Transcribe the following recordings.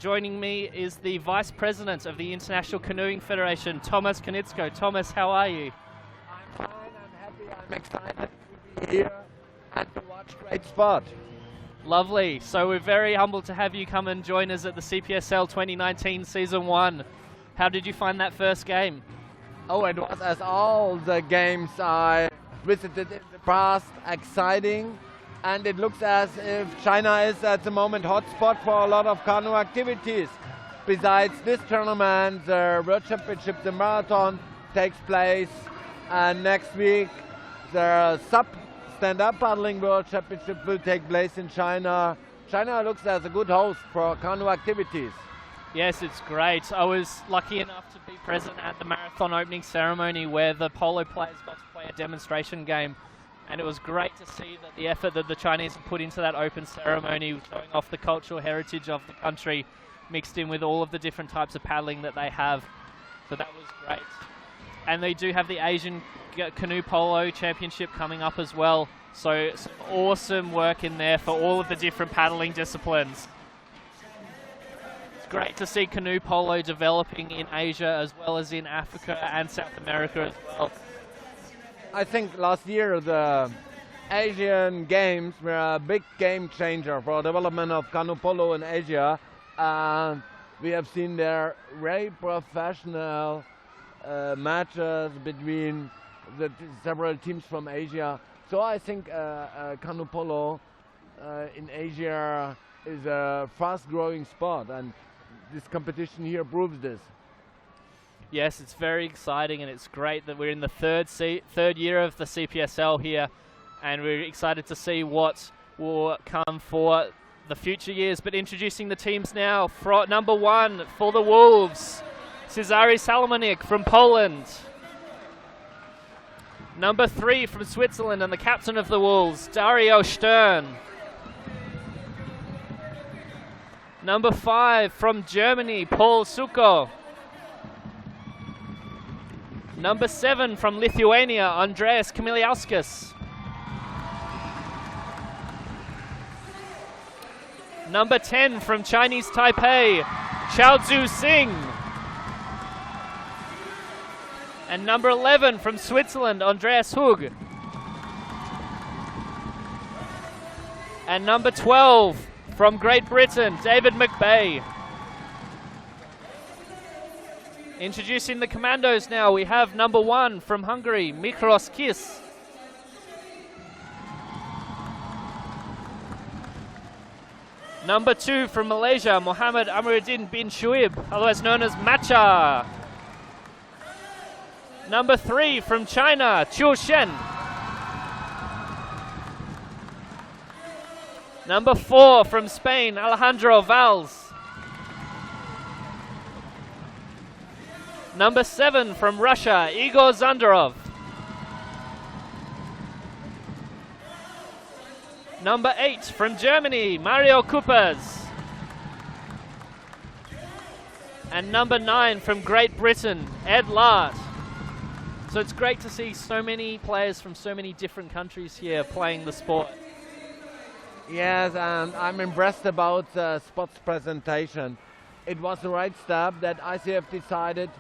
Joining me is the Vice President of the International Canoeing Federation, Tomasz Konicko. Thomas, how are you? I'm fine, I'm happy, I'm excited to be here and to watch great sport. Lovely. So we're very humbled to have you come and join us at the CPSL 2019 Season 1. How did you find that first game? Oh, it was, as all the games I visited in the past, exciting. And it looks as if China is at the moment hotspot for a lot of canoe activities. Besides this tournament, the World Championship, the marathon, takes place. And next week, the stand-up paddling World Championship will take place in China. China looks as a good host for canoe activities. Yes, it's great. I was lucky enough to be present at the marathon opening ceremony where the Polo players got to play a demonstration game. And it was great to see that the effort that the Chinese have put into that open ceremony, showing off the cultural heritage of the country, mixed in with all of the different types of paddling that they have. So that was great. And they do have the Asian Canoe Polo Championship coming up as well. So some awesome work in there for all of the different paddling disciplines. It's great to see canoe polo developing in Asia as well as in Africa and South America as well. I think last year the Asian Games were a big game changer for development of canoe polo in Asia. And we have seen there very professional matches between the several teams from Asia. So I think canoe polo in Asia is a fast-growing sport, and this competition here proves this. Yes, it's very exciting, and it's great that we're in the third year of the CPSL here, and we're excited to see what will come for the future years. But introducing the teams now, number 1 for the Wolves, Cezary Salomonik from Poland. Number 3 from Switzerland and the captain of the Wolves, Dario Stern. Number 5 from Germany, Paul Suko. Number 7 from Lithuania, Andreas Kamiliauskas. Number 10 from Chinese Taipei, Chaozhu Singh. And number 11 from Switzerland, Andreas Hug. And number 12 from Great Britain, David McBay. Introducing the commandos now, we have number 1 from Hungary, Mikros Kis. Number 2 from Malaysia, Mohammed Amiruddin bin Shuib, otherwise known as Macha. Number 3 from China, Chiu Shen. Number 4 from Spain, Alejandro Valls. Number 7 from Russia, Igor Zandarov. Number 8 from Germany, Mario Kuppers. And number 9 from Great Britain, Ed Lart. So it's great to see so many players from so many different countries here playing the sport. Yes, and I'm impressed about the sports presentation. It was the right step that ICF decided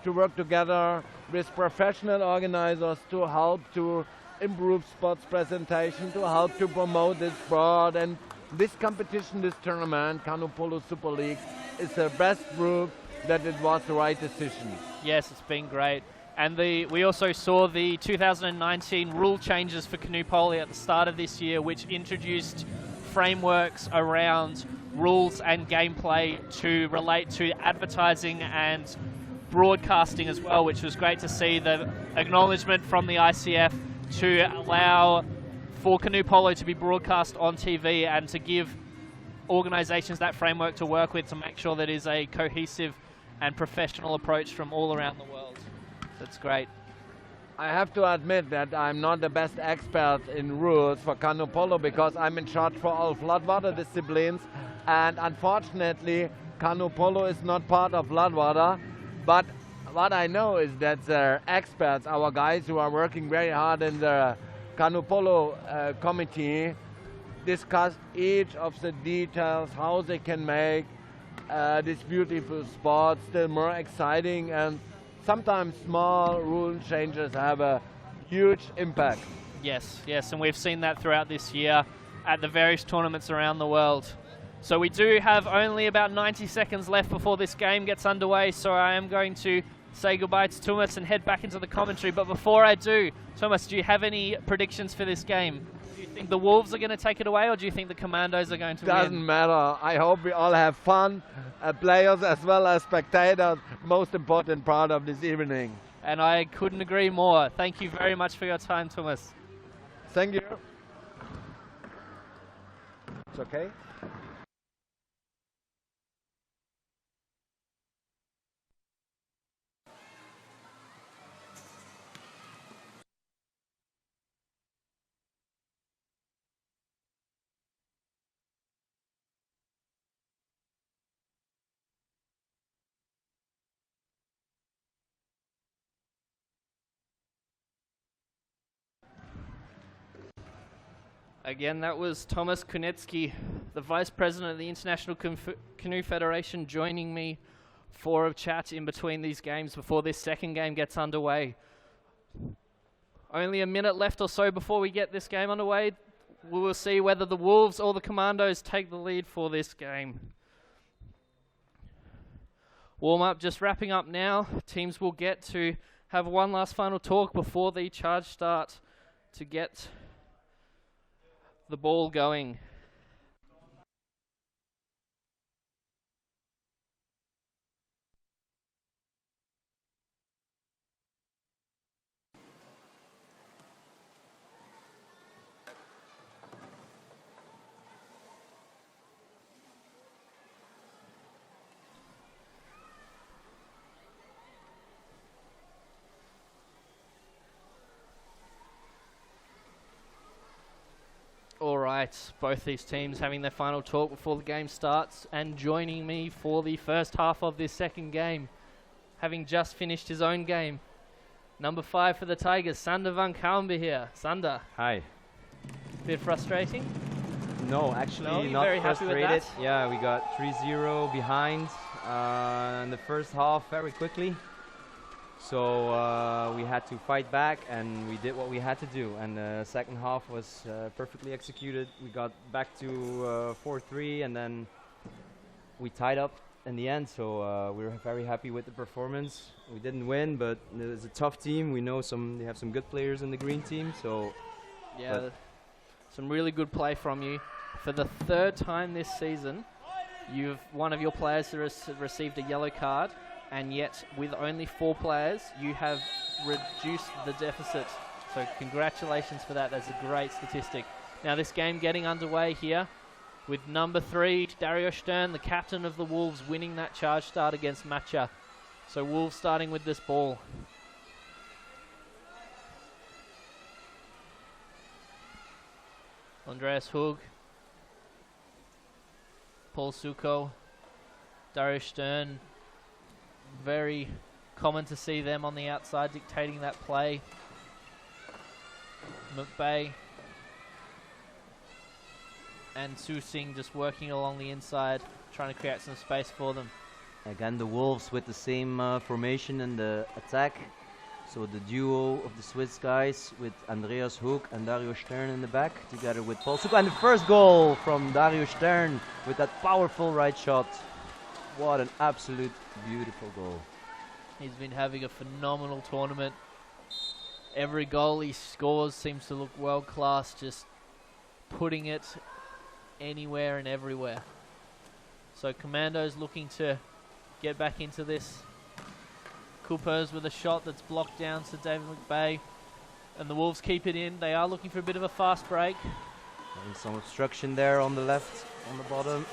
to work together with professional organizers to help to improve sports presentation, to help to promote this sport. And this competition, this tournament, Canoe Polo Super League, is the best proof that it was the right decision. Yes, it's been great. And we also saw the 2019 rule changes for canoe polo at the start of this year, which introduced frameworks around rules and gameplay to relate to advertising and broadcasting as well, which was great to see the acknowledgement from the ICF to allow for canoe polo to be broadcast on TV and to give organizations that framework to work with to make sure that it is a cohesive and professional approach from all around the world. That's great. I have to admit that I'm not the best expert in rules for canoe polo because I'm in charge for all floodwater disciplines, and unfortunately canoe polo is not part of floodwater. But what I know is that the experts, our guys who are working very hard in the Canoe Polo committee, discuss each of the details, how they can make this beautiful sport still more exciting, and sometimes small rule changes have a huge impact. Yes, yes, and we've seen that throughout this year at the various tournaments around the world. So we do have only about 90 seconds left before this game gets underway, so I am going to say goodbye to Thomas and head back into the commentary. But before I do, Thomas, do you have any predictions for this game? Do you think the Wolves are going to take it away, or do you think the Commandos are going to win? Doesn't matter. I hope we all have fun, players as well as spectators, most important part of this evening. And I couldn't agree more. Thank you very much for your time, Thomas. Thank you. It's okay. Again, that was Thomas Kunetsky, the Vice President of the International Canoe Federation, joining me for a chat in between these games before this second game gets underway. Only a minute left or so before we get this game underway. We will see whether the Wolves or the Commandos take the lead for this game. Warm-up just wrapping up now. Teams will get to have one last final talk before the charge start to get the ball going. Alright, both these teams having their final talk before the game starts, and joining me for the first half of this second game, having just finished his own game. Number 5 for the Tigers, Sander van Kouwenbe here. Sander. Hi. Bit frustrating? No, actually not very frustrated. happy with that? Yeah, we got 3-0 behind in the first half very quickly. So we had to fight back, and we did what we had to do. And the second half was perfectly executed. We got back to 4-3, and then we tied up in the end. So we were very happy with the performance. We didn't win, but it's a tough team. We know they have some good players in the green team. So yeah, some really good play from you. For the third time this season, one of your players has received a yellow card. And yet, with only 4 players, you have reduced the deficit. So congratulations for that. That's a great statistic. Now this game getting underway here with number 3, Dario Stern, the captain of the Wolves, winning that charge start against Matcha. So Wolves starting with this ball. Andreas Hug, Paul Suko, Dario Stern. Very common to see them on the outside dictating that play. McBay and Su Sing just working along the inside, trying to create some space for them. Again, the Wolves with the same formation in the attack. So the duo of the Swiss guys with Andreas Hoek and Dario Stern in the back, together with Paul Suko. And the first goal from Dario Stern with that powerful right shot. What an absolute beautiful goal. He's been having a phenomenal tournament. Every goal he scores seems to look world class, just putting it anywhere and everywhere. So Commando's looking to get back into this. Coopers with a shot that's blocked down to David McBay. And the Wolves keep it in. They are looking for a bit of a fast break. And some obstruction there on the left, on the bottom.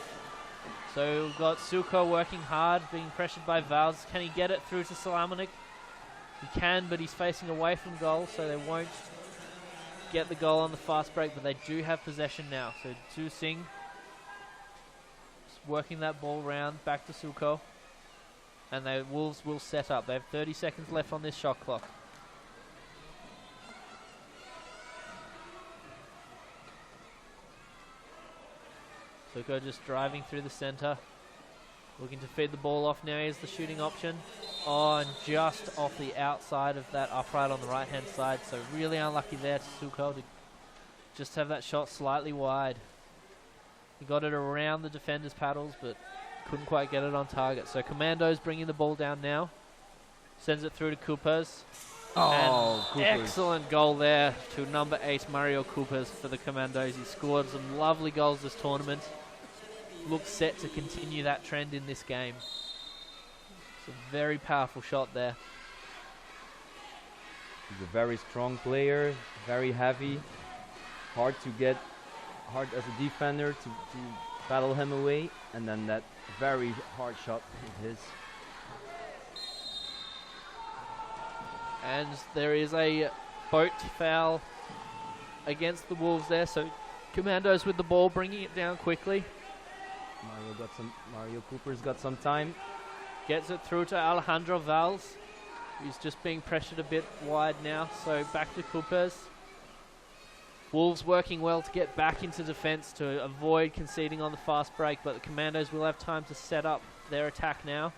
So we've got Suko working hard, being pressured by Vals. Can he get it through to Salamonik? He can, but he's facing away from goal, so they won't get the goal on the fast break, but they do have possession now. So Su Sing just working that ball round, back to Suko. And the Wolves will set up. They have 30 seconds left on this shot clock. Suko just driving through the center. Looking to feed the ball off now is the shooting option. Oh, and just off the outside of that upright on the right-hand side. So really unlucky there to Suko to just have that shot slightly wide. He got it around the defender's paddles, but couldn't quite get it on target. So COMMRNDO's bringing the ball down now. Sends it through to Coopers. Oh, and excellent goal there to number 8, Mario Coopers for the COMMRNDOs. He scored some lovely goals this tournament. Looks set to continue that trend in this game. It's a very powerful shot there. He's a very strong player, very heavy, hard as a defender to battle him away, and then that very hard shot with his. And there is a boat foul against the Wolves there, so COMMRNDOs with the ball, bringing it down quickly. Mario Cooper's got some time. Gets it through to Alejandro Valls. He's just being pressured a bit wide now, so back to Coopers. Wolves working well to get back into defense to avoid conceding on the fast break, but the COMMRNDOs will have time to set up their attack now.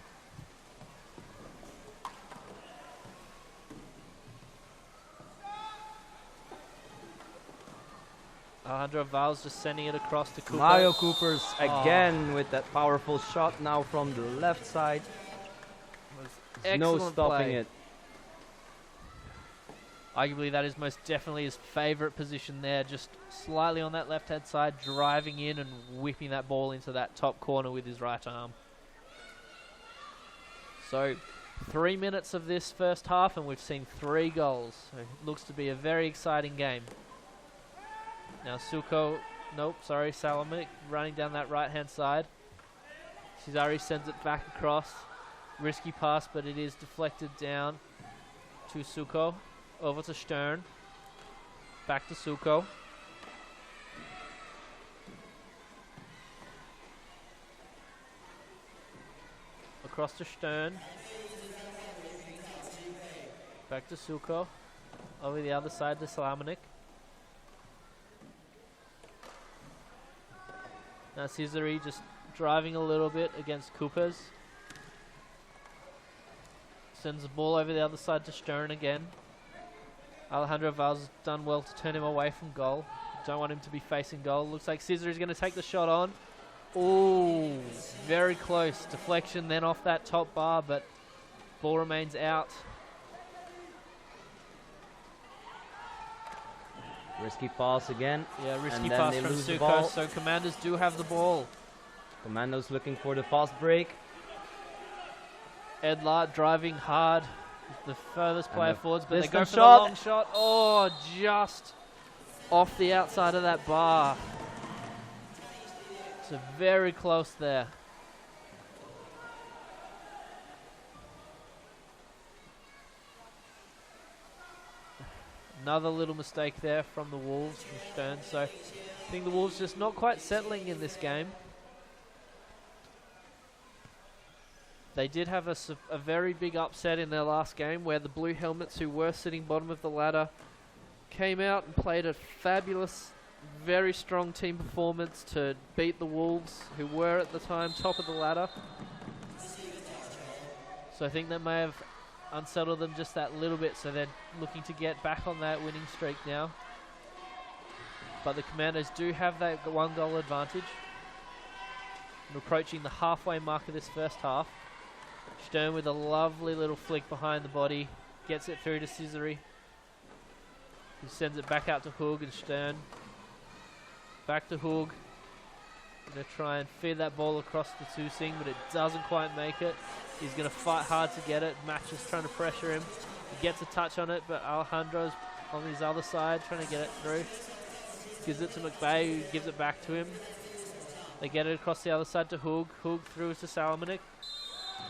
Alejandro Valls just sending it across to Coopers. Mario Coopers again with that powerful shot now from the left side. There's no stopping it. Arguably that is most definitely his favourite position there, just slightly on that left-hand side, driving in and whipping that ball into that top corner with his right arm. So 3 minutes of this first half and we've seen 3 goals. So it looks to be a very exciting game. Now Salamic running down that right-hand side. Cesare sends it back across. Risky pass, but it is deflected down to Suko. Over to Stern. Back to Suko. Across to Stern. Back to Suko. Over the other side to Salamic. Now Cesare just driving a little bit against Coopers. Sends the ball over the other side to Stern again. Alejandro Valls has done well to turn him away from goal. Don't want him to be facing goal. Looks like Cesare is going to take the shot on. Oh, very close. Deflection then off that top bar, but ball remains out. Risky pass again. Yeah, risky pass from Suko, so COMMRNDOs do have the ball. COMMRNDOs looking for the fast break. Edlard driving hard, the furthest player forwards, but they go for the shot. long shot. Oh, just off the outside of that bar. So very close there. Another little mistake there from the Wolves, from Stern. So I think the Wolves just not quite settling in this game. They did have a very big upset in their last game where the Blue Helmets, who were sitting bottom of the ladder, came out and played a fabulous, very strong team performance to beat the Wolves, who were at the time top of the ladder. So I think that may have unsettled them just that little bit, so they're looking to get back on that winning streak now. But the COMMRNDOs do have that 1 goal advantage. And approaching the halfway mark of this first half. Stern with a lovely little flick behind the body. Gets it through to Cesare. He sends it back out to Hoog and Stern. Back to Hoog. Going to try and feed that ball across the Tusing, but it doesn't quite make it. He's going to fight hard to get it. Match is trying to pressure him. He gets a touch on it, but Alejandro's on his other side trying to get it through. Gives it to McVeigh, who gives it back to him. They get it across the other side to Hoog. Hoog through to Salamic,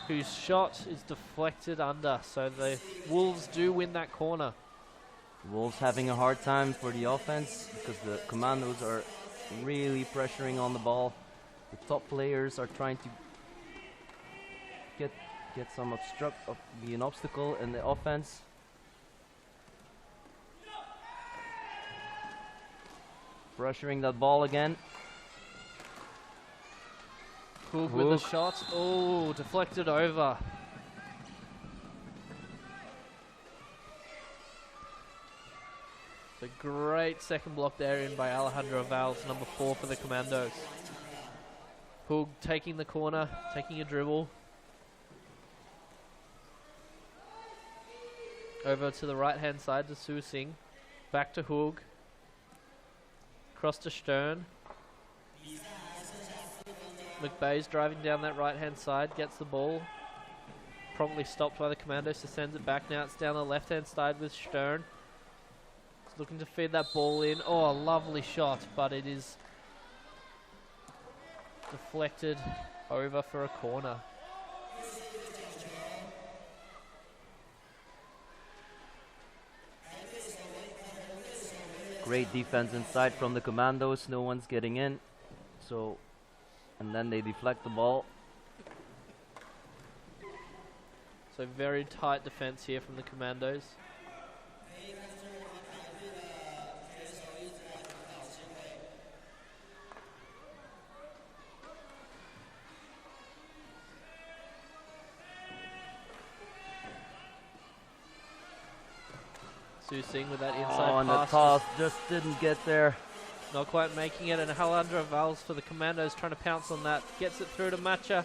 whose shot is deflected under. So the Wolves do win that corner. Wolves having a hard time for the offense because the COMMRNDOs are really pressuring on the ball. The top players are trying to get some be an obstacle in the offense. Pressuring that ball again. Hoog with the shot. Oh, deflected over. So great second block there in by Alejandro Valls, number 4 for the Commandos. Hoog taking the corner, taking a dribble. Over to the right-hand side to Su Singh. Back to Hoog. Cross to Stern. McBay's driving down that right-hand side, gets the ball. Promptly stopped by the Commandos to send it back. Now it's down the left-hand side with Stern. He's looking to feed that ball in. Oh, a lovely shot, but it is deflected over for a corner. Great defense inside from the Commandos. No one's getting in. So, and then they deflect the ball. So very tight defense here from the Commandos. Su Singh with that inside and pass. the toss just didn't get there. Not quite making it, and Alejandro Valls for the Commandos trying to pounce on that. Gets it through to Matcha.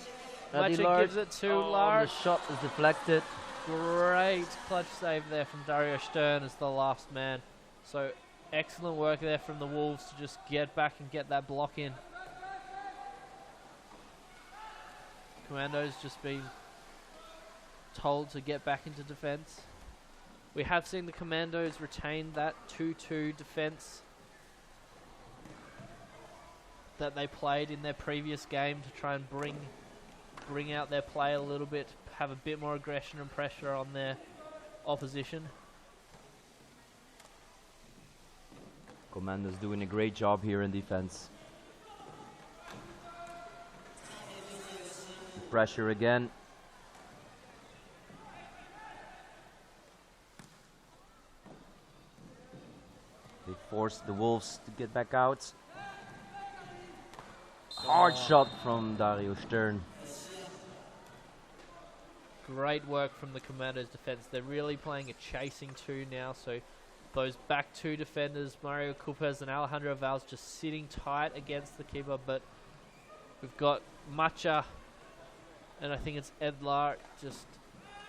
Matcha gives it to Lars. The shot is deflected. Great clutch save there from Dario Stern as the last man. So excellent work there from the Wolves to just get back and get that block in. Commandos just been told to get back into defense. We have seen the Commandos retain that 2-2 defense that they played in their previous game to try and bring out their play a little bit, have a bit more aggression and pressure on their opposition. Commandos doing a great job here in defense. Pressure again. They force the Wolves to get back out. Hard shot from Dario Stern. Great work from the Commandos defense. They're really playing a chasing 2 now, so those back 2 defenders, Mario Kupers and Alejandro Valls, just sitting tight against the keeper, but we've got Matcha and I think it's Edlar,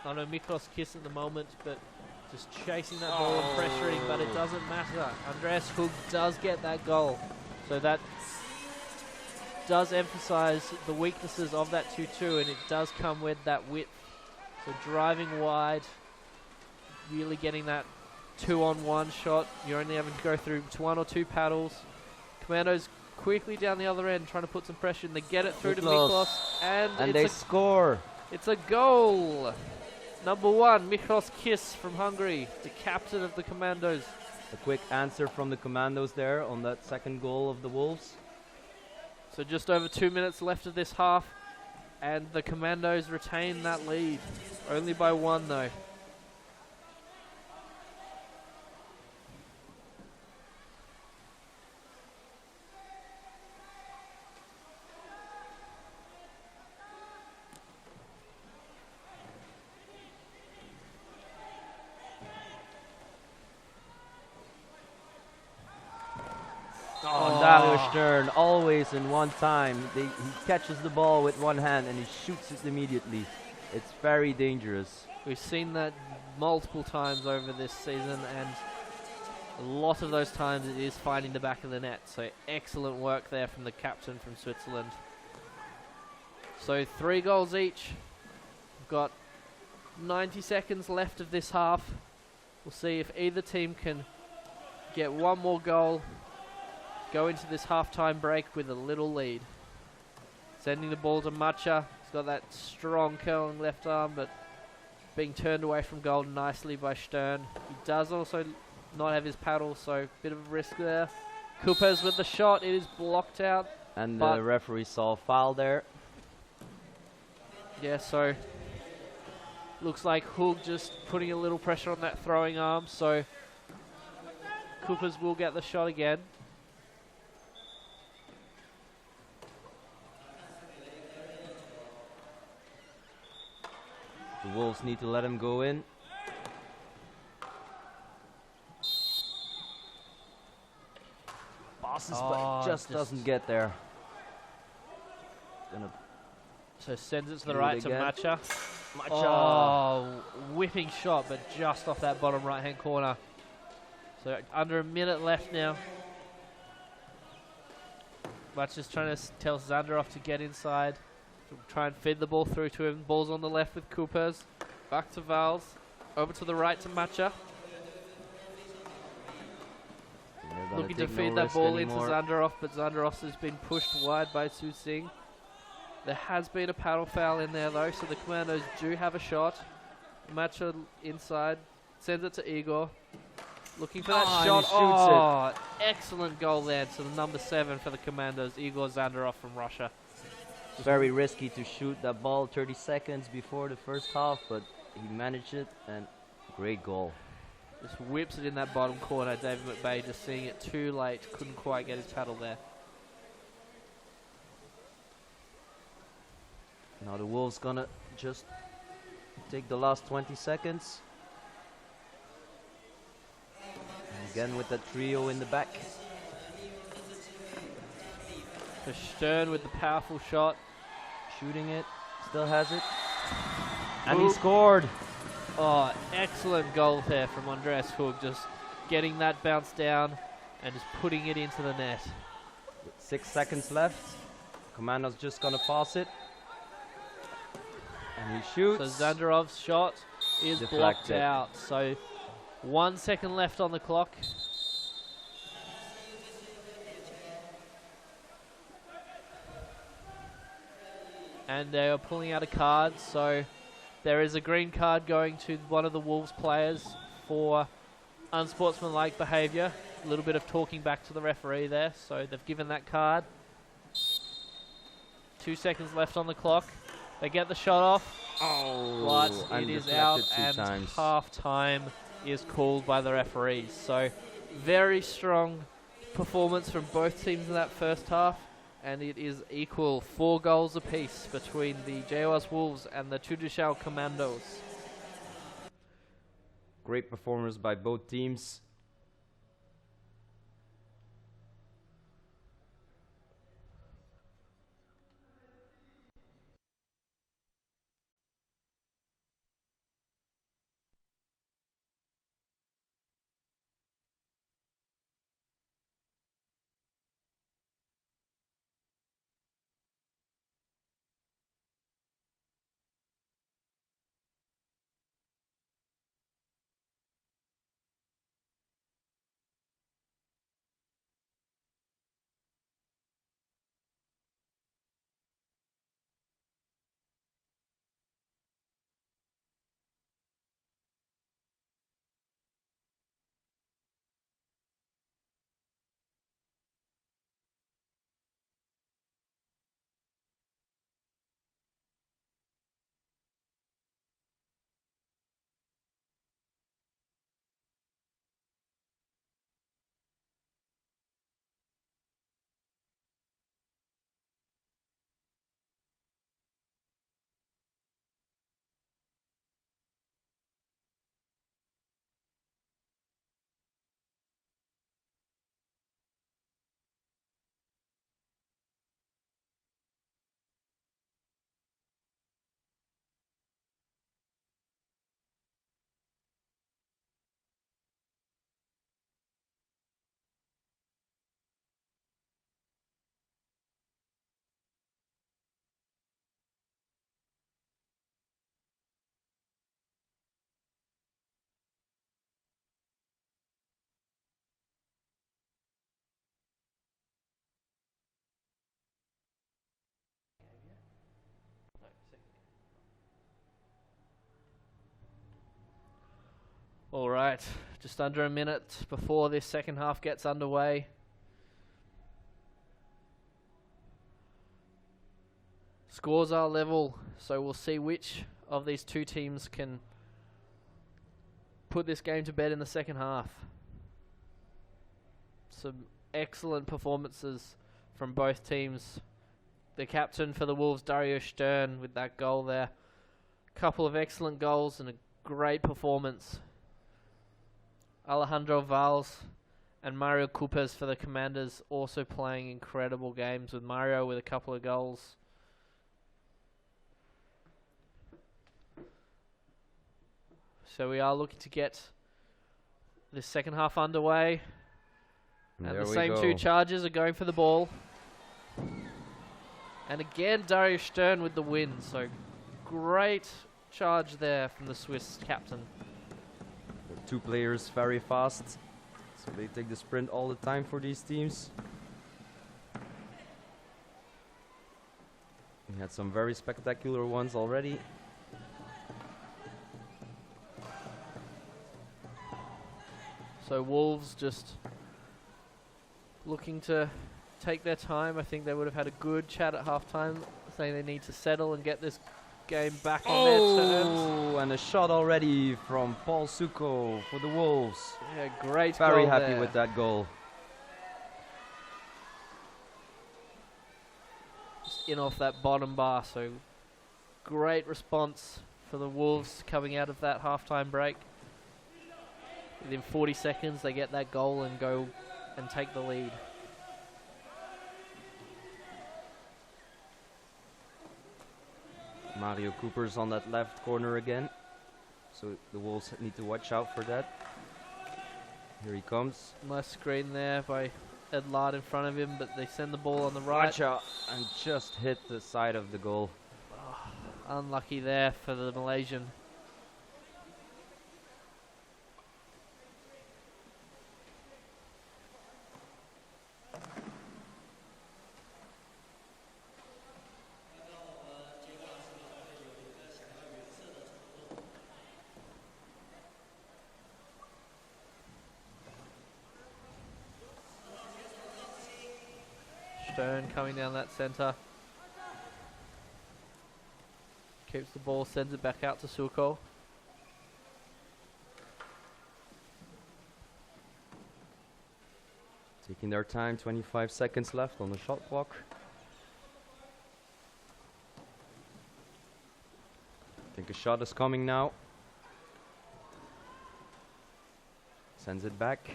I know Miklos Kiss at the moment, but just chasing that ball and pressuring, but it doesn't matter. Andreas Hoog does get that goal, so that does emphasize the weaknesses of that 2-2, and it does come with that width. So driving wide, really getting that 2-on-1 shot. You're only having to go through 1 or 2 paddles. Commandos quickly down the other end, trying to put some pressure in. They get it through to Miklos, and they score. It's a goal. Number 1, Miklos Kiss from Hungary, the captain of the Commandos. A quick answer from the Commandos there on that second goal of the Wolves. So just over 2 minutes left of this half, and the Commandos retain that lead. Only by 1 though. Dario Stern, always in one time. He catches the ball with one hand and he shoots it immediately. It's very dangerous. We've seen that multiple times over this season, and a lot of those times it is finding the back of the net. So excellent work there from the captain from Switzerland. So 3 goals each. We've got 90 seconds left of this half. We'll see if either team can get 1 more goal, go into this halftime break with a little lead. Sending the ball to Matcha. He's got that strong curling left arm, but being turned away from goal nicely by Stern. He does also not have his paddle, so bit of a risk there. Kupers with the shot. It is blocked out. And the referee saw a foul there. Yeah, so looks like Hoog just putting a little pressure on that throwing arm, so Kupers will get the shot again. The Wolves need to let him go in. Passes, but just doesn't get there. Gonna So sends it to the do it right to again. Matcha. Matcha. Oh, whipping shot, but just off that bottom right-hand corner. So under a minute left now. Matcha's trying to tell Zandarov to get inside, to try and feed the ball through to him. Ball's on the left with Coopers. Back to Vals. Over to the right to Matcha. Looking to feed that ball into Zandarov, but Zandarov has been pushed wide by Su Sing. There has been a paddle foul in there though, so the Commandos do have a shot. Matcha inside, sends it to Igor. Looking for that shot. And he shoots Excellent goal there to the number 7 for the Commandos, Igor Zandarov from Russia. Very risky to shoot that ball 30 seconds before the first half, but he managed it, and great goal. Just whips it in that bottom corner. David McVeigh just seeing it too late, couldn't quite get his paddle there. Now the Wolves gonna just take the last 20 seconds. And again with that trio in the back. So Stern with the powerful shot. Shooting it, still has it. And he scored. Oh, excellent goal there from Andreas Hook, just getting that bounce down and just putting it into the net. With 6 seconds left. Commando's just gonna pass it. And he shoots. So Zandarov's shot is blocked Deflected. out. So 1 second left on the clock. And they are pulling out a card, so there is a green card going to one of the Wolves players for unsportsmanlike behaviour. A little bit of talking back to the referee there, so they've given that card. 2 seconds left on the clock. They get the shot off, but it is out, and half-time is called by the referees. So very strong performance from both teams in that first half, and it is equal, 4 goals apiece between the JIEWRS Wolves and the TUJISHOU Commandos. Great performance by both teams. All right, just under a minute before this second half gets underway. Scores are level, so we'll see which of these two teams can put this game to bed in the second half. Some excellent performances from both teams. The captain for the Wolves, Dario Stern, with that goal there. Couple of excellent goals and a great performance. Alejandro Valls and Mario Coopers for the Commanders also playing incredible games, with Mario with a couple of goals. So we are looking to get the second half underway. And the same two charges are going for the ball. And again, Dario Stern with the win. So great charge there from the Swiss captain. The two players very fast, so they take the sprint all the time for these teams. We had some very spectacular ones already. So Wolves just looking to take their time. I think they would have had a good chat at halftime, saying they need to settle and get this game back on their terms. Oh, and a shot already from Paul Suko for the Wolves. Yeah, great goal. Very happy there with that goal. Just in off that bottom bar, so great response for the Wolves coming out of that halftime break. Within 40 seconds, they get that goal and go and take the lead. Mario Cooper's on that left corner again, so the Wolves need to watch out for that. Here he comes. Nice screen there by Ed Lard in front of him, but they send the ball on the right. Watch out, and just hit the side of the goal. Oh, unlucky there for the Malaysian. Stern coming down that centre. Keeps the ball, sends it back out to Suko. Taking their time, 25 seconds left on the shot clock. I think a shot is coming now. Sends it back.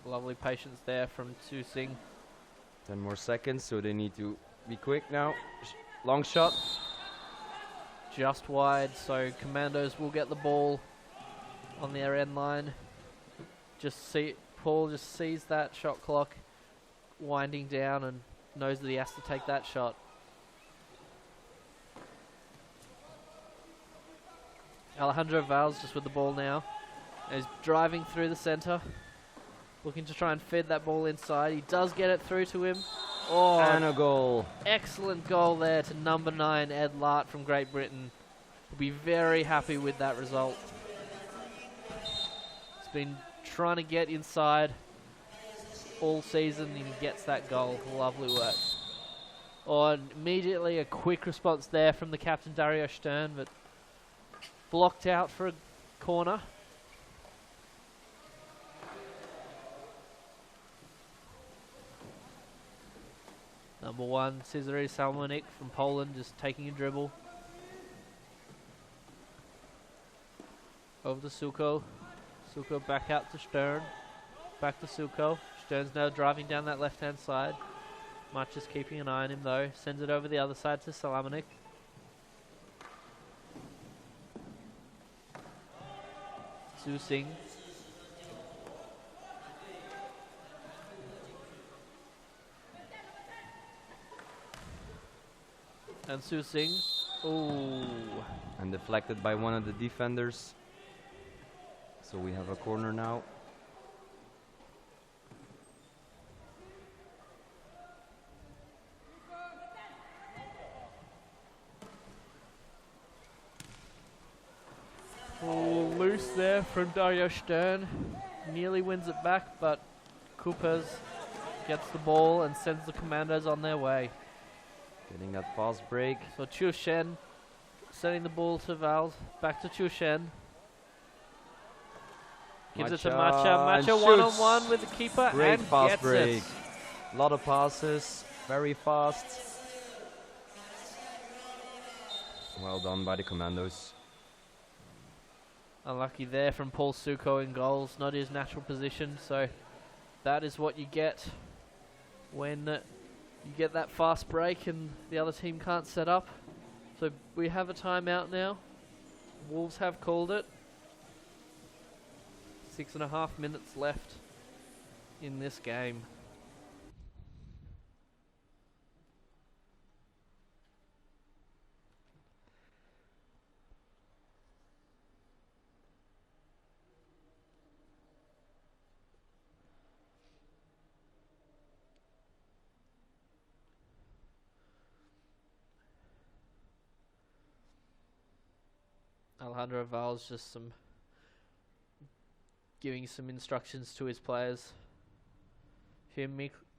Lovely patience there from Su Sing. 10 more seconds, so they need to be quick now. Long shot. Just wide, so Commandos will get the ball on their end line. Paul just sees that shot clock winding down and knows that he has to take that shot. Alejandro Valls just with the ball now. He's driving through the centre, looking to try and feed that ball inside. He does get it through to him. Oh, and a goal. Excellent goal there to number 9, Ed Lart from Great Britain. Will be very happy with that result. He's been trying to get inside all season and he gets that goal. Lovely work. Oh, and immediately a quick response there from the captain Dario Stern, but blocked out for a corner. Number 1, Cezary Salmonik from Poland, just taking a dribble. Over to Suko. Suko back out to Stern. Back to Suko. Stern's now driving down that left-hand side. Much is keeping an eye on him though. Sends it over the other side to Salmonik. Su Sing. And Su Sing. Ooh. And deflected by one of the defenders. So we have a corner now. Oh, loose there from Dario Stern. Nearly wins it back, but Coopers gets the ball and sends the Commandos on their way. Getting that fast break. So Chu Shen sending the ball to Valls. Back to Chu Shen. Gives it to Macha. Macha one-on-one with the keeper. Great and fast gets break. it. A lot of passes. Very fast. Well done by the Commandos. Unlucky there from Paul Suko in goals, not his natural position, so that is what you get when you get that fast break and the other team can't set up. So we have a timeout now. Wolves have called it. 6.5 minutes left in this game. Alejandro Val's just giving some instructions to his players. Here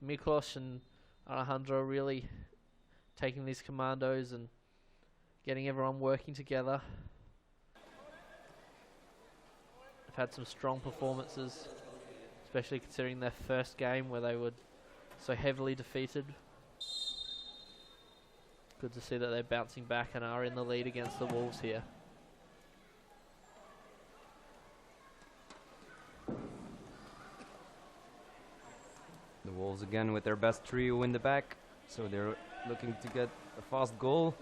Miklos and Alejandro really taking these commandos and getting everyone working together. They've had some strong performances, especially considering their first game where they were so heavily defeated. Good to see that they're bouncing back and are in the lead against the Wolves here. The Wolves again with their best trio in the back, so they're looking to get a fast goal.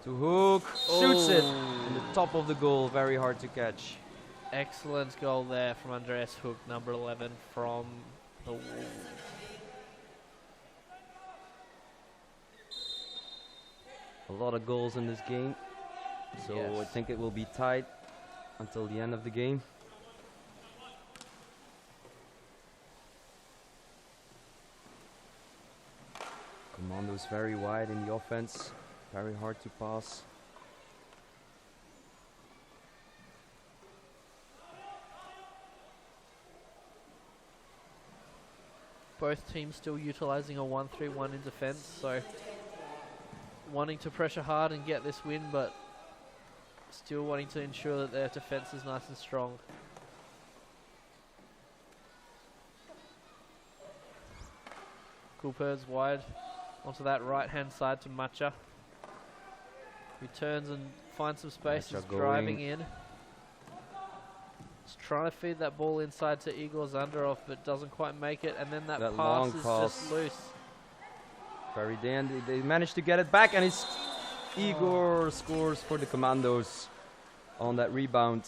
To Hook, shoots it in the top of the goal, very hard to catch. Excellent goal there from Andreas Hook, number 11 from the Wolves. A lot of goals in this game, so yes. I think it will be tight until the end of the game. Commando's very wide in the offense, very hard to pass. Both teams still utilizing a 1-3-1 in defense, so wanting to pressure hard and get this win, but still wanting to ensure that their defense is nice and strong. Cooper's wide onto that right-hand side to Macha, who turns and finds some space, is driving in. He's trying to feed that ball inside to Igor Zandarov, but doesn't quite make it, and then that pass is just loose. Very dandy. They managed to get it back, and it's Igor scores for the Commandos on that rebound.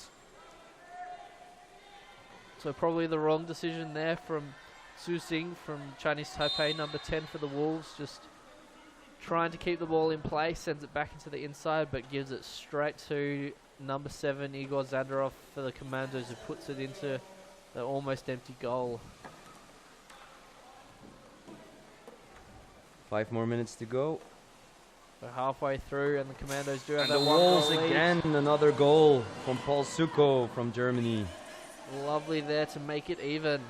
So probably the wrong decision there from Su Sing from Chinese Taipei, number 10 for the Wolves, just trying to keep the ball in play, sends it back into the inside, but gives it straight to number 7, Igor Zandarov for the Commandos, who puts it into the almost empty goal. 5 more minutes to go. So halfway through, and the Commandos do have And that the one Wolves goal lead. again, another goal from Paul Suko from Germany. Lovely there to make it even.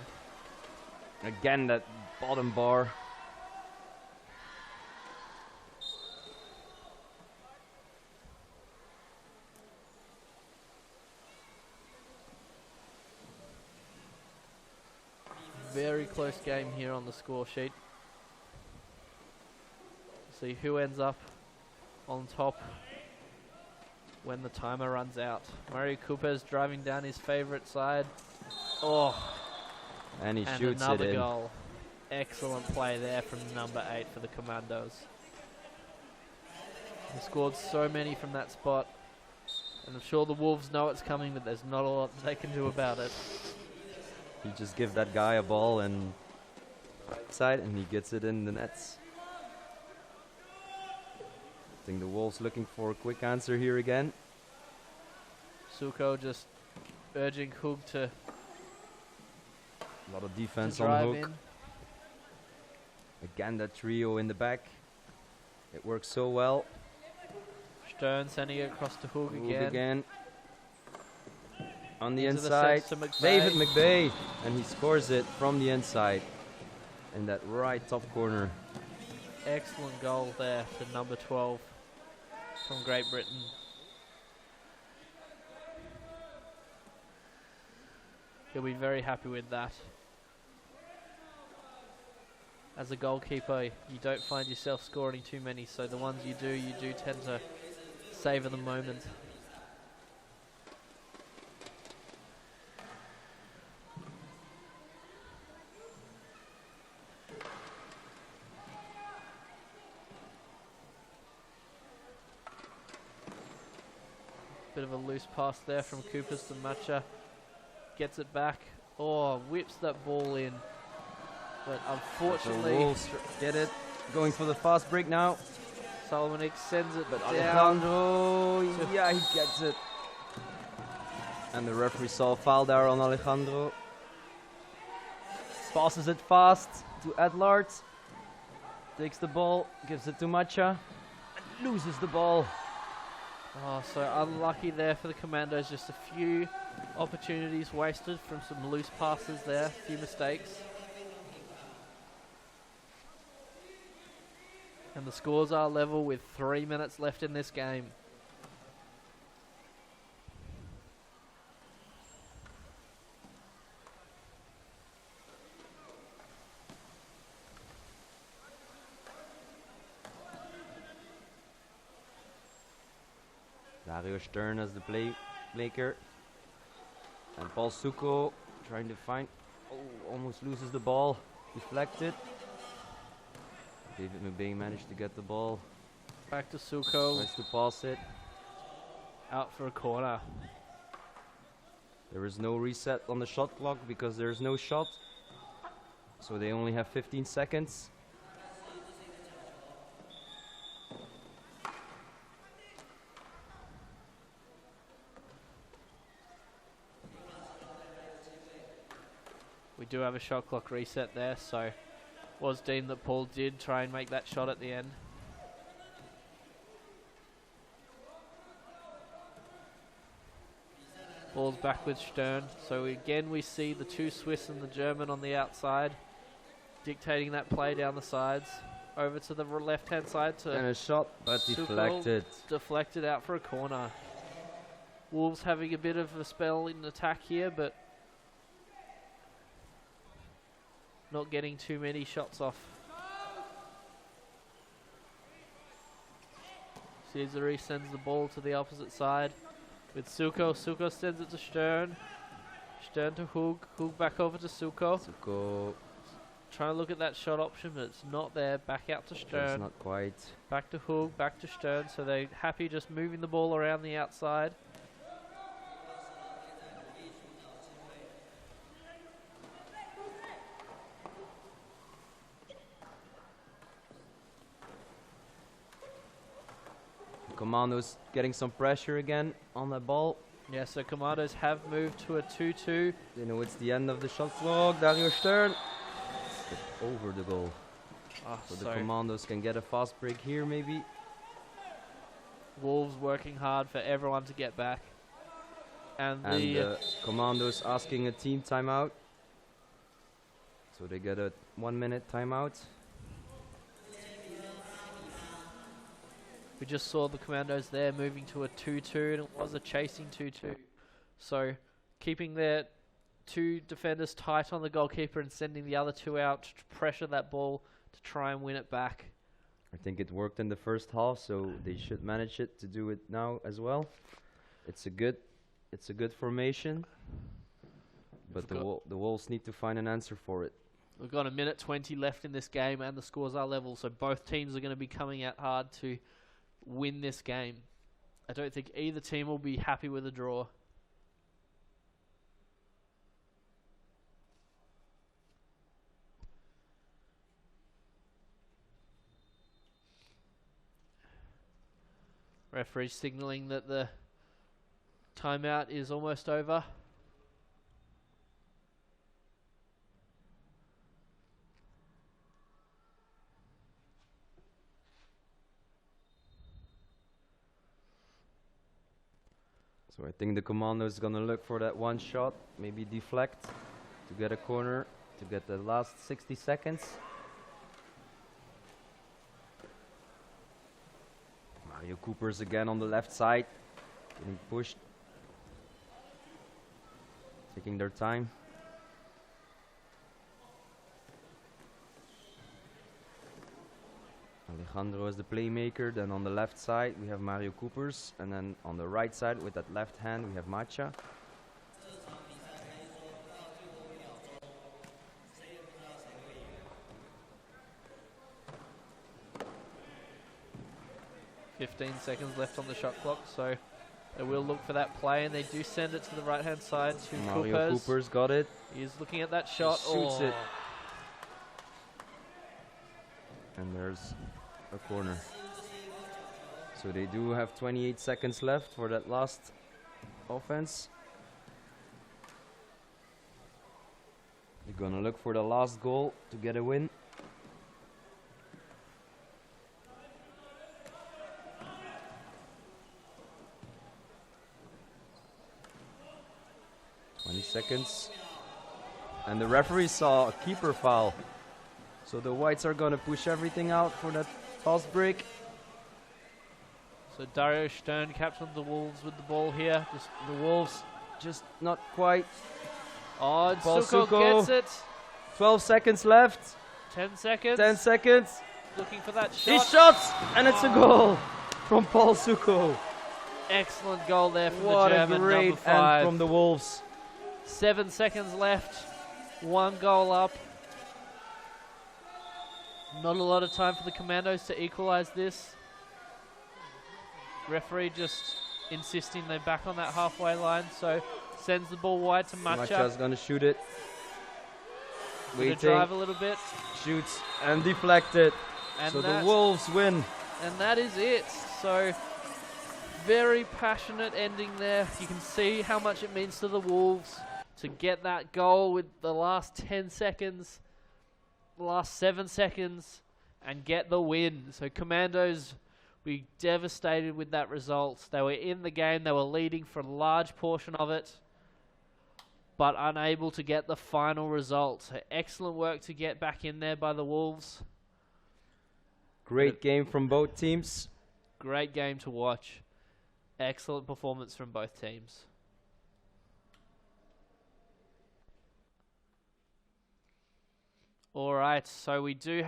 Again, that bottom bar. Very close game here on the score sheet. See who ends up on top when the timer runs out. Mario Cooper's driving down his favorite side. Oh, And he and shoots it another in. goal. Excellent play there from number 8 for the Commandos. He scored so many from that spot. And I'm sure the Wolves know it's coming, but there's not a lot they can do about it. You just give that guy a ball and right side, and he gets it in the nets. I think the Wolves looking for a quick answer here again. Suko just urging Hook to A lot of defense on drive Hook. in. Again, that trio in the back. It works so well. Stern sending it across to Hook Hook again. again. On the Into the inside, sense to McVeigh. David McVeigh, and he scores it from the inside in that right top corner. Excellent goal there to number 12 from Great Britain. He'll be very happy with that. As a goalkeeper, you don't find yourself scoring too many, so the ones you do tend to savor the moment. Bit of a loose pass there from Coopers to Matcha. Gets it back. Oh, whips that ball in. But unfortunately, Wolves get it. Going for the fast break now. Solomonic sends it But down. Alejandro, yeah, he gets it. And the referee saw a foul there on Alejandro. Passes it fast to Adlard. Takes the ball, gives it to Matcha, and loses the ball. Oh, so unlucky there for the Commandos. Just a few opportunities wasted from some loose passes there, a few mistakes. And the scores are level with 3 minutes left in this game. Dario Stern as the playmaker. And Paul Suko trying to find. Oh, almost loses the ball. Deflected. David Mubay managed to get the ball. Back to Suko. Tries to pass it. Out for a corner. There is no reset on the shot clock because there is no shot. So they only have 15 seconds. We do have a shot clock reset there, so was deemed that Paul did try and make that shot at the end. Ball's back with Stern. So again we see the two Swiss and the German on the outside, dictating that play down the sides. Over to the left-hand side to And a shot, but Suko, deflected. deflected out for a corner. Wolves having a bit of a spell in attack here, but not getting too many shots off. Cesare sends the ball to the opposite side with Suko. Suko sends it to Stern. Stern to Hug. Hug back over to Suko. Suko. Trying to look at that shot option, but it's not there. Back out to It's Stern. not quite. Back to Hug. Back to Stern. So they're happy just moving the ball around the outside. Commandos getting some pressure again on the ball. Yeah, so Commandos have moved to a 2-2. They know it's the end of the shot clock. Dario Stern. Over the goal. So the Commandos can get a fast break here maybe. Wolves working hard for everyone to get back. And And the Commandos asking a team timeout. So they get a 1 minute timeout. we just saw the Commandos there moving to a 2-2, and it was a chasing 2-2. So keeping their two defenders tight on the goalkeeper and sending the other two out to pressure that ball to try and win it back. I think it worked in the first half, so they should manage it to do it now as well. It's a good formation, but the Wolves need to find an answer for it. We've got a minute 20 left in this game, and the scores are level, so both teams are going to be coming out hard to win this game. I don't think either team will be happy with a draw. Referee signaling that the timeout is almost over. So I think the Commando is going to look for that one shot, maybe deflect to get a corner, to get the last 60 seconds. Mario Cooper's again on the left side, getting pushed, taking their time. Alejandro is the playmaker. Then on the left side we have Mario Coopers, and then on the right side with that left hand we have Matcha. .15 seconds left on the shot clock, so they will look for that play, and they do send it to the right-hand side to Mario Coopers got it. He's looking at that shot. Shoots it. And there's a corner. So they do have 28 seconds left for that last offense. They're gonna look for the last goal to get a win. Seconds, and the referee saw a keeper foul, so the whites are gonna push everything out for that fast break. So Dario Stern, captain of the Wolves, with the ball here. Just the Wolves, just not quite. Oh, and Paul Suko Suko. gets it. 12 seconds left. 10 seconds. 10 seconds. Looking for that shot. He shots, and it's a goal from Paul Suko. Excellent goal there from What the a German, great number 5. end from the Wolves. 7 seconds left. 1 goal up. Not a lot of time for the Commandos to equalize this. Referee just insisting they're back on that halfway line, so sends the ball wide to Matcha. Matcha's gonna shoot it. Gonna Waiting, drive a little bit. shoots, and deflected. And So the Wolves win. And that is it. So very passionate ending there. You can see how much it means to the Wolves to get that goal with the last 10 seconds, the last 7 seconds, and get the win. So Commandos were devastated with that result. They were in the game, they were leading for a large portion of it, but unable to get the final result. So excellent work to get back in there by the Wolves. Great game from both teams. Great game to watch. Excellent performance from both teams. All right, so we do have